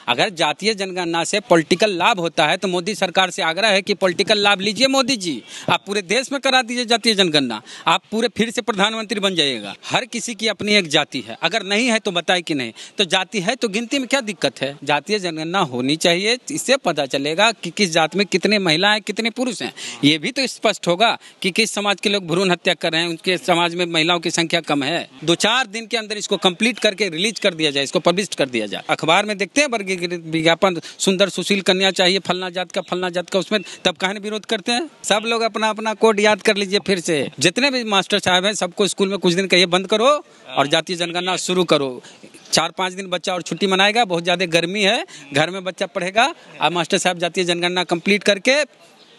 अगर जातीय जनगणना से पॉलिटिकल लाभ होता है तो मोदी सरकार से आग्रह है कि पॉलिटिकल लाभ लीजिए मोदी जी, आप पूरे देश में करा दीजिए जातीय जनगणना, आप पूरे फिर से प्रधानमंत्री बन जाइएगा। हर किसी की अपनी एक जाति है, अगर नहीं है तो बताए कि नहीं, तो जाति है तो गिनती में क्या दिक्कत है। जातीय जनगणना होनी चाहिए, इससे पता चलेगा कि किस जात में कितने महिला हैं कितने पुरुष हैं। ये भी तो स्पष्ट होगा कि किस समाज के लोग भ्रूण हत्या कर रहे हैं, उनके समाज में महिलाओं की संख्या कम है। 2-4 दिन के अंदर इसको कंप्लीट करके रिलीज कर दिया जाए, इसको पब्लिश कर दिया जाए। अखबार में देखते हैं वर्गीकृत विज्ञापन, सुंदर सुशील कन्या चाहिए फलना जात का, उसमें तब कहने विरोध करते हैं। सब लोग अपना अपना कोड याद कर लीजिए फिर से, जितने भी मास्टर साहब हैं सबको स्कूल में कुछ दिन कहिए बंद करो और जातीय जनगणना शुरू करो। 4-5 दिन बच्चा और छुट्टी मनाएगा, बहुत ज़्यादा गर्मी है, घर में बच्चा पढ़ेगा और मास्टर साहब जातीय जनगणना कंप्लीट करके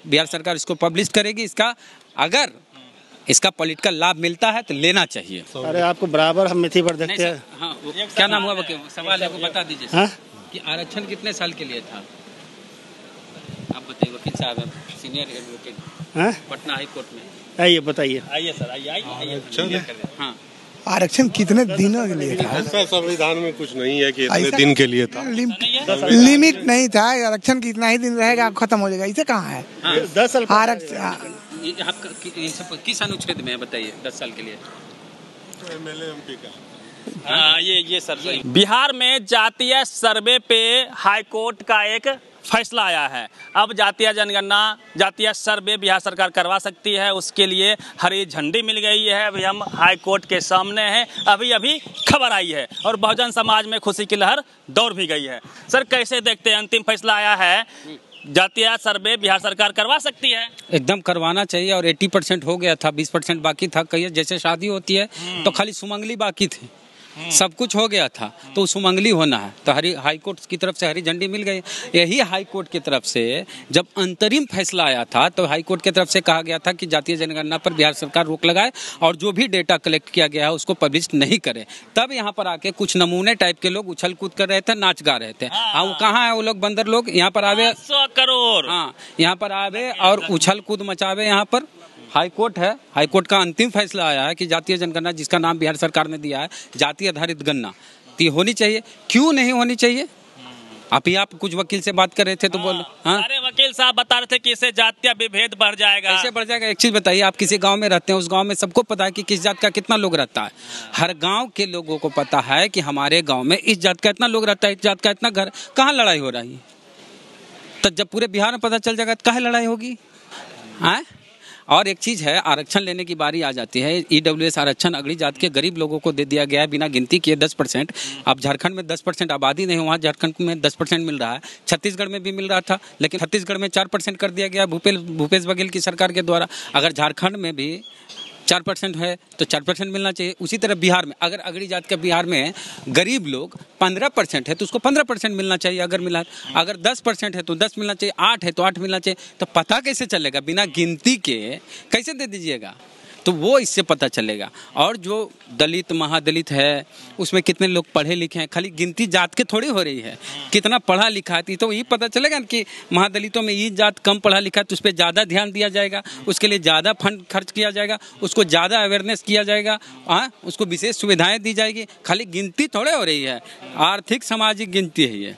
बिहार सरकार इसको पब्लिश करेगी। इसका अगर इसका पॉलिटिकल लाभ मिलता है तो लेना चाहिए। अरे आपको बराबर हम मिथी पर देखते हैं। हाँ, क्या नाम हुआ वकील, सवाल है वो बता दीजिए। हाँ? कि आरक्षण कितने साल के लिए था, आप बताइए। वकील साहब हैं, senior advocate Patna high court में। आइए बताइए। आइए सर, आइए। हाँ, आरक्षण कितने दिनों के लिए था? ऐसा संविधान में कुछ नहीं है कि इतने दिन के लिए था। लिमिट नहीं था, आरक्षण कितना ही दिन रहेगा खत्म हो जाएगा, इसे कहाँ है? 10 साल आरक्षण किस अनुच्छेद में है बताइए? 10 साल के लिए MLA MP का। हाँ, ये सर बिहार में जातीय सर्वे पे हाईकोर्ट का एक फैसला आया है। अब जातीय जनगणना, जातीय सर्वे बिहार सरकार करवा सकती है, उसके लिए हरी झंडी मिल गई है। अभी हम हाई कोर्ट के सामने हैं, अभी खबर आई है और बहुजन समाज में खुशी की लहर दौड़ भी गई है। सर कैसे देखते हैं, अंतिम फैसला आया है, जातीय सर्वे बिहार सरकार करवा सकती है? एकदम करवाना चाहिए और 80% हो गया था, 20% बाकी था। कहिए जैसे शादी होती है तो खाली सुमंगली बाकी थी, सब कुछ हो गया था तो सुमंगली होना है। तो हाई कोर्ट की तरफ से हरी झंडी मिल गई। यही हाई कोर्ट की तरफ से जब अंतरिम फैसला आया था तो हाई कोर्ट की तरफ से कहा गया था कि जातीय जनगणना पर बिहार सरकार रोक लगाए और जो भी डेटा कलेक्ट किया गया है उसको पब्लिश नहीं करे। तब यहाँ पर आके कुछ नमूने टाइप के लोग उछल कूद कर रहे थे, नाच गा रहे थे। हाँ, वो कहाँ है वो लोग बंदर लोग? यहाँ पर आवे 100 करोड़, हाँ, यहाँ पर आवे और उछल कूद मचावे। यहाँ पर हाई कोर्ट है, हाई कोर्ट का अंतिम फैसला आया है कि जातीय जनगणना, जिसका नाम बिहार सरकार ने दिया है जाति आधारित गणना, तो होनी चाहिए। क्यों नहीं होनी चाहिए? आप कुछ वकील से बात कर रहे थे तो बोल। हाँ, अरे वकील साहब बता रहे थे कि इससे जातीय विभेद बढ़ जाएगा। कैसे बढ़ जाएगा? एक चीज बताइए, आप किसी गांव में रहते हैं, उस गांव में सबको पता है कि किस जात का कितना लोग रहता है। हर गांव के लोगों को पता है कि हमारे गांव में इस जात का इतना लोग रहता है, इस जात का इतना घर। कहाँ लड़ाई हो रही है? तो जब पूरे बिहार में पता चल जाएगा तो कहाँ लड़ाई होगी? हाँ, और एक चीज़ है, आरक्षण लेने की बारी आ जाती है। EWS आरक्षण अगड़ी जात के गरीब लोगों को दे दिया गया है बिना गिनती किए 10%। अब झारखंड में 10% आबादी नहीं, वहाँ झारखंड में 10% मिल रहा है। छत्तीसगढ़ में भी मिल रहा था, लेकिन छत्तीसगढ़ में 4% कर दिया गया भूपेश बघेल की सरकार के द्वारा। अगर झारखंड में भी 4% है तो 4% मिलना चाहिए। उसी तरह बिहार में, अगर अगड़ी जात के बिहार में गरीब लोग 15% है तो उसको 15% मिलना चाहिए। अगर मिला, अगर 10% है तो 10 मिलना चाहिए, 8 है तो 8 मिलना चाहिए। तो पता कैसे चलेगा? बिना गिनती के कैसे दे दीजिएगा? तो वो इससे पता चलेगा। और जो दलित महादलित है उसमें कितने लोग पढ़े लिखे हैं, खाली गिनती जात के थोड़ी हो रही है, कितना पढ़ा लिखा है तो ये पता चलेगा कि महादलितों में ये जात कम पढ़ा लिखा है तो उस पर ज़्यादा ध्यान दिया जाएगा, उसके लिए ज़्यादा फंड खर्च किया जाएगा, उसको ज़्यादा अवेयरनेस किया जाएगा, हाँ, उसको विशेष सुविधाएं दी जाएगी। खाली गिनती थोड़े हो रही है, आर्थिक सामाजिक गिनती है ये।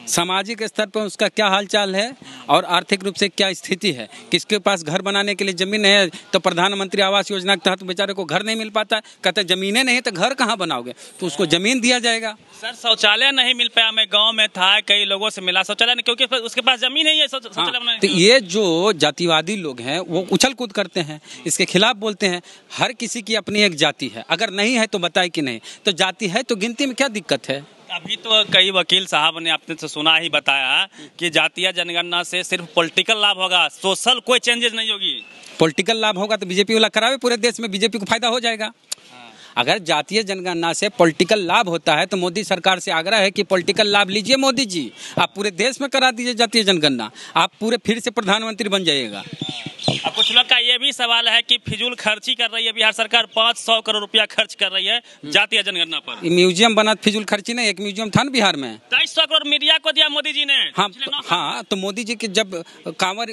सामाजिक स्तर पर उसका क्या हालचाल है और आर्थिक रूप से क्या स्थिति है। किसके पास घर बनाने के लिए ज़मीन है तो प्रधानमंत्री आवास योजना के तहत बेचारे को घर नहीं मिल पाता, कहते ज़मीनें नहीं तो घर कहाँ बनाओगे, तो उसको ज़मीन दिया जाएगा। सर शौचालय नहीं मिल पाया, मैं गांव में था, कई लोगों से मिला शौचालय नहीं, क्योंकि उसके पास ज़मीन है, ये शौचालय बनाने। तो ये जो जातिवादी लोग हैं वो उछल कूद करते हैं, इसके खिलाफ बोलते हैं। हर किसी की अपनी एक जाति है, अगर नहीं है तो बताए कि नहीं, तो जाति है तो गिनती में क्या दिक्कत है? अभी तो कई वकील साहब ने आपने से सुना ही बताया कि जातीय जनगणना से सिर्फ पॉलिटिकल लाभ होगा, सोशल कोई चेंजेस नहीं होगी। पॉलिटिकल लाभ होगा तो बीजेपी वाला करावे, पूरे देश में बीजेपी को फायदा हो जाएगा। अगर जातीय जनगणना से पॉलिटिकल लाभ होता है तो मोदी सरकार से आग्रह है कि पॉलिटिकल लाभ लीजिए मोदी जी, आप पूरे देश में करा दीजिए जातीय जनगणना, आप पूरे फिर से प्रधानमंत्री बन जाइएगा। अब कुछ लोग का ये भी सवाल है कि फिजूल खर्ची कर रही है बिहार सरकार, 500 करोड़ रुपया खर्च कर रही है जातीय जनगणना पर। म्यूजियम बना फिजूल खर्ची नहीं, एक म्यूजियम था ना बिहार में, 250 करोड़ मीडिया को दिया मोदी जी ने। हाँ, तो मोदी जी के जब कांवर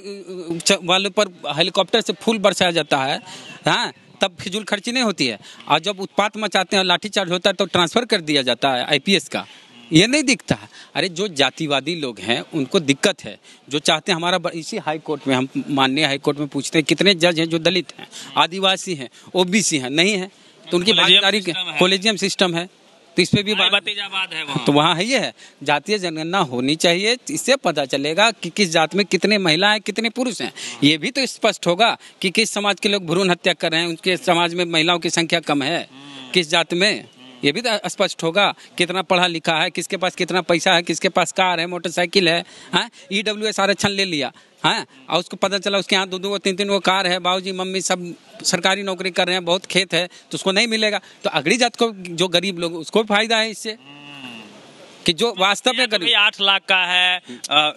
वाले पर हेलीकॉप्टर से फूल बरसाया जाता है, हाँ, तब फिजूल खर्ची नहीं होती है। और जब उत्पात मचाते हैं, लाठीचार्ज होता है तो ट्रांसफर कर दिया जाता है IPS का, ये नहीं दिखता है। अरे जो जातिवादी लोग हैं उनको दिक्कत है, जो चाहते हैं हमारा इसी हाई कोर्ट में, हम माननीय हाई कोर्ट में पूछते हैं कितने जज हैं जो दलित हैं, आदिवासी हैं, ओबीसी हैं, नहीं है तो उनकी भागीदारी कॉलेजियम सिस्टम है, तो इस पे भी भतीजाबाद है वहाँ। तो वहाँ है, ये है जातीय जनगणना होनी चाहिए। इससे पता चलेगा कि किस जात में कितने महिला हैं, कितने पुरुष हैं। ये भी तो स्पष्ट होगा कि किस समाज के लोग भ्रूण हत्या कर रहे हैं, उनके समाज में महिलाओं की संख्या कम है, किस जात में, ये भी तो स्पष्ट होगा। कितना पढ़ा लिखा है, किसके पास कितना पैसा है, किसके पास कार है, मोटरसाइकिल है। EWS आरक्षण ले लिया है और उसको पता चला उसके यहाँ 2-2 3-3 कार है, बाबूजी मम्मी सब सरकारी नौकरी कर रहे हैं, बहुत खेत है, तो उसको नहीं मिलेगा। तो अगली जात को, जो गरीब लोग, उसको फायदा है इससे, कि जो वास्तव में गरीब 8 लाख का है,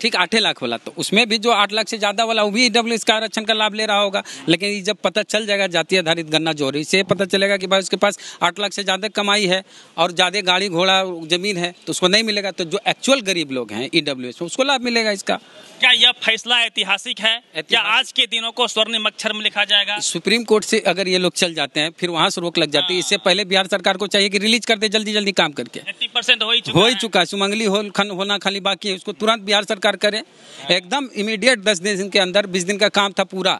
ठीक 8 लाख वाला, तो उसमें भी जो 8 लाख से ज्यादा वाला वो भी EWS का आरक्षण का लाभ ले रहा होगा। लेकिन ये जब पता चल जाएगा जातीय आधारित गणना जो हो रही, इससे पता चलेगा कि भाई उसके पास 8 लाख से ज्यादा कमाई है और ज्यादा गाड़ी घोड़ा जमीन है, तो उसको नहीं मिलेगा। तो जो एक्चुअल गरीब लोग हैं EWS में, उसको लाभ मिलेगा इसका। क्या यह फैसला ऐतिहासिक है या आज के दिनों को स्वर्णिम अक्षर में लिखा जाएगा? सुप्रीम कोर्ट से अगर ये लोग चल जाते हैं, फिर वहां से रोक लग जाती है। इससे पहले बिहार सरकार को चाहिए कि रिलीज कर दे जल्दी जल्दी काम करके। 80% हो ही चुका है। सुमंगली होना खाली बाकी है, उसको तुरंत बिहार सरकार करे एकदम इमीडिएट। 10 दिन के अंदर, 20 दिन का काम था पूरा,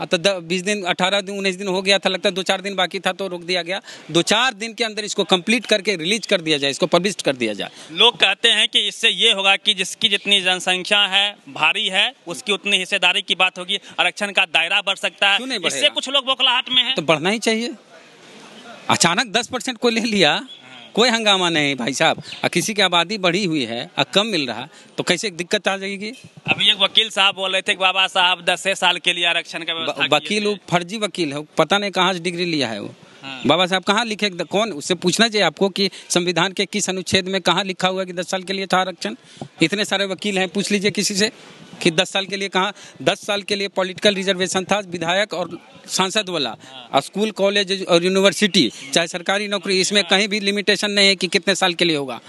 तो 20 दिन 18 दिन 19 दिन हो गया था, लगता है 2-4 दिन बाकी था तो रोक दिया गया। 2-4 दिन के अंदर इसको कंप्लीट करके रिलीज कर दिया जाए, इसको पब्लिश कर दिया जाए। लोग कहते हैं कि इससे ये होगा कि जिसकी जितनी जनसंख्या है भारी है, उसकी उतनी हिस्सेदारी की बात होगी, आरक्षण का दायरा बढ़ सकता है। इससे कुछ लोग बौखलाहट में हैं। तो बढ़ना ही चाहिए। अचानक 10% को ले लिया, कोई हंगामा नहीं भाई साहब। किसी की आबादी बढ़ी हुई है और कम मिल रहा, तो कैसे दिक्कत आ जाएगी? अभी एक वकील साहब बोल रहे थे कि बाबा साहब 10 साल के लिए आरक्षण का व्यवस्था वकील वो फर्जी वकील है, पता नहीं कहाँ से डिग्री लिया है वो। बाबा साहब कहाँ लिखे, कौन, उससे पूछना चाहिए आपको कि संविधान के किस अनुच्छेद में कहाँ लिखा हुआ कि 10 साल के लिए था आरक्षण। इतने सारे वकील हैं, पूछ लीजिए किसी से कि 10 साल के लिए कहाँ। 10 साल के लिए पॉलिटिकल रिजर्वेशन था, विधायक और सांसद वाला, स्कूल कॉलेज और यूनिवर्सिटी, चाहे सरकारी नौकरी, इसमें कहीं भी लिमिटेशन नहीं है कि कितने साल के लिए होगा।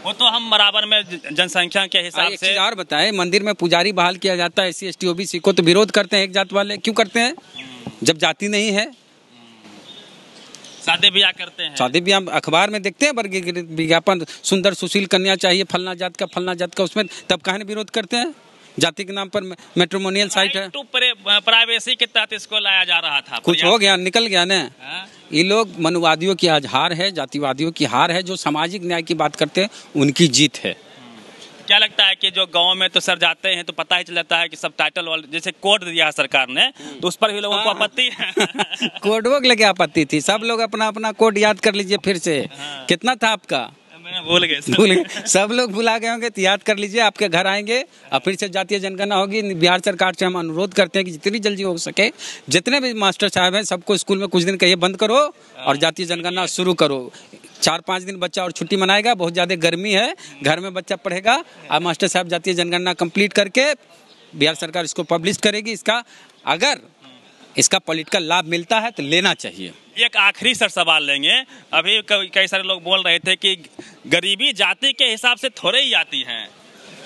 वो तो हम बराबर में जनसंख्या के हिसाब से। और बताएं, मंदिर में पुजारी बहाल किया जाता है SC ST OBC को, तो विरोध करते हैं एक जात वाले। क्यों करते हैं? जब जाति नहीं है। शादी ब्याह करते हैं, शादी ब्याह अखबार में देखते हैं विज्ञापन, सुंदर सुशील कन्या चाहिए फलना जात का, उसमें तब कहने विरोध करते हैं। जाति के नाम पर मैट्रिमोनियल साइट है, प्राइवेसी के तहत इसको लाया जा रहा था। कुछ हो गया, निकल गया ना। ये लोग मनुवादियों की आज हार है, जातिवादियों की हार है। जो सामाजिक न्याय की बात करते हैं उनकी जीत है। क्या लगता है कि जो गांव में तो सर जाते हैं तो पता ही चल जाता है कि सब टाइटल वाले, जैसे कोड दिया है सरकार ने, तो उस पर भी लोगों को आपत्ति है। कोडवो के लेके आपत्ति थी। सब लोग अपना अपना कोड याद कर लीजिए फिर से। कितना था आपका? भूल गए। सब लोग भुला गए होंगे, तो याद कर लीजिए, आपके घर आएंगे और फिर से जातीय जनगणना होगी। बिहार सरकार से हम अनुरोध करते हैं कि जितनी जल्दी हो सके, जितने भी मास्टर साहब हैं, सबको स्कूल में कुछ दिन कहिए बंद करो और जातीय जनगणना शुरू करो। 4-5 दिन बच्चा और छुट्टी मनाएगा, बहुत ज़्यादा गर्मी है, घर में बच्चा पढ़ेगा, और मास्टर साहब जातीय जनगणना कंप्लीट करके बिहार सरकार इसको पब्लिश करेगी। इसका अगर इसका पॉलिटिकल लाभ मिलता है तो लेना चाहिए। एक आखिरी सर सवाल लेंगे। अभी कई सारे लोग बोल रहे थे कि गरीबी जाति के हिसाब से थोड़े ही आती है,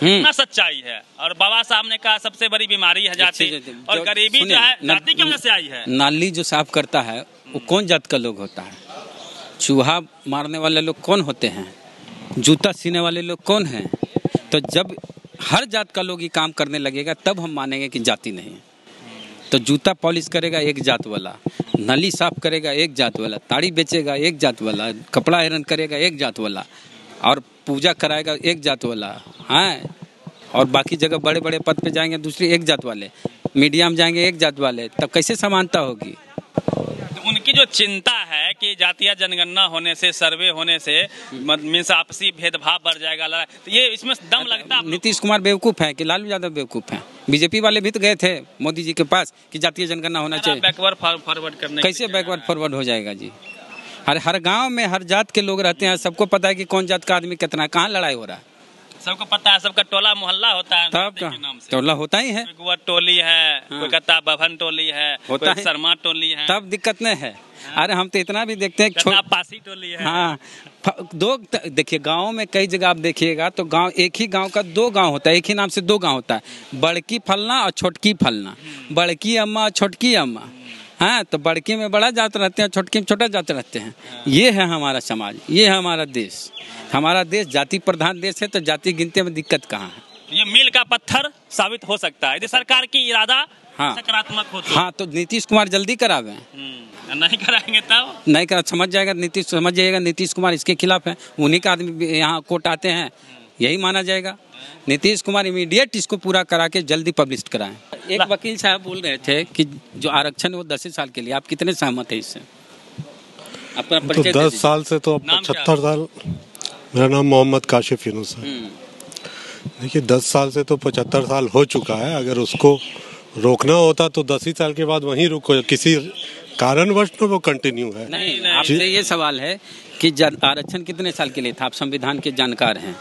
ना सच्चाई है, और बाबा साहब ने कहा सबसे बड़ी बीमारी है जाति, और गरीबी जो है जाति की वजह से आई है। नाली जो साफ करता है वो कौन जात का लोग होता है? चूहा मारने वाले लोग कौन होते हैं? जूता सीने वाले लोग कौन हैं? तो जब हर जात का लोग ये काम करने लगेगा तब हम मानेंगे कि जाति नहीं है। तो जूता पॉलिश करेगा एक जात वाला, नली साफ करेगा एक जात वाला, ताड़ी बेचेगा एक जात वाला, कपड़ा आयरन करेगा एक जात वाला, और पूजा कराएगा एक जात वाला, हाँ, और बाकी जगह बड़े बड़े पद पे जाएंगे दूसरी एक जात वाले, मीडिया में जाएंगे एक जात वाले, तब कैसे समानता होगी? तो उनकी जो चिंता है कि जातीय जनगणना होने से, सर्वे होने से मीन्स आपसी भेदभाव बढ़ जाएगा, तो ये इसमें दम लगता है? नीतीश कुमार बेवकूफ़ है कि लालू यादव बेवकूफ़ है? बीजेपी वाले भी तो गए थे मोदी जी के पास कि जातीय जनगणना होना चाहिए। बैकवर्ड फॉरवर्ड करने कैसे बैकवर्ड फॉरवर्ड हो जाएगा जी? हर गांव में हर जात के लोग रहते हैं, सबको पता है कि कौन जात का आदमी कितना है, कहाँ लड़ाई हो रहा है, सबको पता है, सबका टोला मोहल्ला होता है। तब का टोला होता ही है, कोई टोली है, कोई कहता भवन टोली है, होता कोई शर्मा टोली है, तब दिक्कत नहीं है। अरे हम तो इतना भी देखते हैं, पासी टोली है। हाँ, दो देखिए गांव में कई जगह आप देखिएगा तो गांव, एक ही गांव का 2 गांव होता है, एक ही नाम से 2 गांव होता है, बड़की फलना और छोटकी फलना, बड़की अम्मा और छोटकी अम्मा, हाँ, तो बड़की में बड़ा जात रहते हैं, छोटकी में छोटा जात रहते हैं। ये है हमारा समाज, ये है हमारा देश। हमारा देश जाति प्रधान देश है, तो जाति गिनते में दिक्कत कहाँ है? ये मील का पत्थर साबित हो सकता है यदि सरकार की इरादा हाँ। सकारात्मक हो तो। हाँ, तो नीतीश कुमार जल्दी करावे। नहीं कराएंगे तब नहीं करा, समझ जाएगा नीतीश कुमार इसके खिलाफ है, उन्हीं का आदमी यहाँ कोर्ट आते हैं, यही माना जाएगा। नीतीश कुमार इमीडिएट इसको पूरा करा के जल्दी पब्लिश कराएं। एक वकील साहब बोल रहे थे कि जो आरक्षण है वो 10 साल के लिए, आप कितने सहमत है इससे? अपना तो परिचय 10 साल से तो अब नाम क्या? 75 साल। मेरा नाम मोहम्मद काशिफ यूनुस है। देखिए 10 साल से तो 75 साल हो चुका है। अगर उसको रोकना होता तो 10 ही साल के बाद वहीं रुको, किसी कारणवश में वो कंटिन्यू है। नहीं, आपसे ये सवाल है कि आरक्षण कितने साल के लिए था? आप संविधान के जानकार हैं।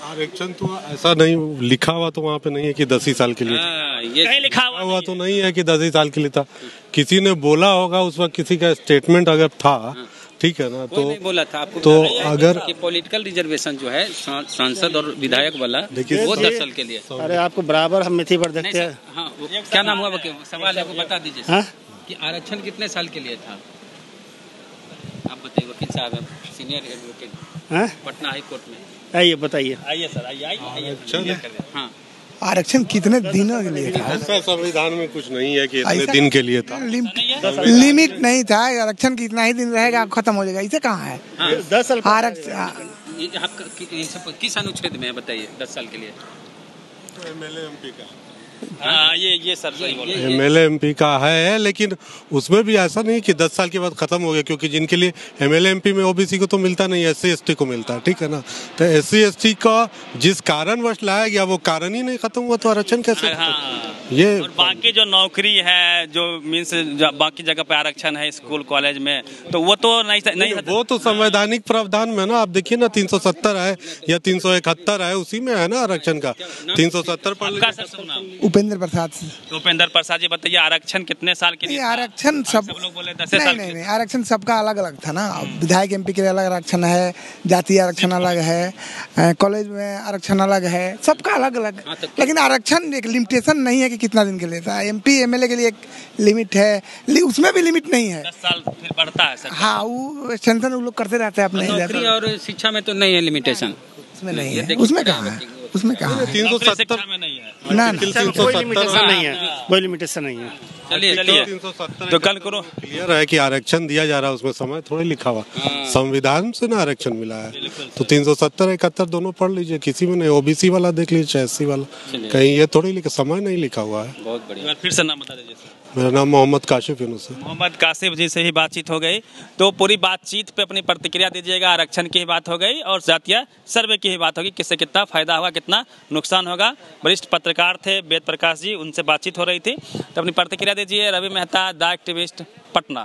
आरक्षण तो ऐसा नहीं लिखा हुआ, तो वहाँ पे नहीं है कि 10 ही साल के लिए था। ये कहीं लिखा हुआ तो नहीं है कि 10 ही साल के लिए था। किसी ने बोला होगा उस वक्त, किसी का स्टेटमेंट अगर था, ठीक है ना, कोई नहीं बोला था आपको? तो बताया अगर कि पॉलिटिकल रिजर्वेशन जो है सांसद और विधायक वाला, देखिए, वो 10 साल के लिए। अरे आपको बराबर हम मिथी पर देखते हैं। हाँ, क्या नाम हुआ वकील? सवाल है, वो बता दीजिए हाँ? कि आरक्षण कितने साल के लिए था? आप बताइए, वकील साहब हैं, सीनियर एडवोकेट हाँ? पटना हाई कोर्ट में। आइए बताइए। आइए सर आइए। हाँ, आरक्षण कितने दिनों के लिए था? ऐसा संविधान में कुछ नहीं है कि इतने ऐसा- दिन के लिए था। लिमिट नहीं था। आरक्षण कितना ही दिन रहेगा, खत्म हो जाएगा। इसे कहाँ है 10 साल आरक्षण? ये आपका ये सब किस अनुच्छेद में है बताइए? 10 साल के लिए MLA MP का हाँ ये सर सही बोल रहे हैं। MLA MP का है, लेकिन उसमें भी ऐसा नहीं कि 10 साल के बाद खत्म हो गया, क्योंकि जिनके लिए MLA MP में OBC को तो मिलता नहीं, SC ST को मिलता है, ठीक है ना। तो SC ST का जिस कारणवश लाया गया वो कारण ही नहीं खत्म हुआ, तो आरक्षण कैसे? हाँ। ये और बाकी जो नौकरी है, जो मीन्स बाकी जगह पे आरक्षण है स्कूल कॉलेज में, तो वो तो नहीं वो तो संवैधानिक प्रावधान में ना, आप देखिए ना 370 है या 371 है, उसी में है ना आरक्षण का। 370 पर आपका सर शुभ नाम? उपेंद्र प्रसाद से। उपेंद्र प्रसाद जी, बताइए आरक्षण कितने साल के लिए नहीं, था? आरक्षण सब लोग बोले 10 नहीं साल नहीं के। नहीं, आरक्षण सबका अलग अलग था ना। विधायक MP के लिए अलग आरक्षण है, जातीय आरक्षण अलग है, कॉलेज में आरक्षण अलग है, सबका अलग अलग। लेकिन आरक्षण एक लिमिटेशन नहीं है कि कितना दिन के लिए था। MP MLA के लिए एक लिमिट है, उसमें भी लिमिट नहीं है। 10 साल फिर बढ़ता है सर। हाँ, वो एक्सटेंशन वो लोग करते रहते हैं अपने नौकरी इधर। और शिक्षा में तो नहीं है लिमिटेशन। उसमें नहीं है। उसमें कहाँ है? उसमें कहाँ है? 370 शिक्षा में नहीं है। ना ना, कोई लिमिटेशन नहीं है, कोई लिमिटेशन नहीं है। चलिए 370 तो कल करो। क्लियर है कि आरक्षण दिया जा रहा है, उसमें समय थोड़ी लिखा हुआ। संविधान से ना आरक्षण मिला है, तो 370 71 दोनों पढ़ लीजिए, किसी में नहीं। OBC वाला देख लीजिए, चाहे SC वाला, कहीं ये थोड़ी लिखा, समय नहीं लिखा हुआ है। बहुत बढ़िया। एक बार फिर से नाम बता दीजिए सर। मेरा नाम मोहम्मद काशिफ यूनुस है। मोहम्मद कासिफ जी से ही बातचीत हो गई, तो पूरी बातचीत पे अपनी प्रतिक्रिया दीजिएगा। आरक्षण की ही बात हो गई और जातीय सर्वे की ही बात होगी, किससे कितना फायदा होगा, कितना नुकसान होगा। वरिष्ठ पत्रकार थे वेद प्रकाश जी, उनसे बातचीत हो रही थी, तो अपनी प्रतिक्रिया दीजिए। Ravi Mehta, the activist, Patna.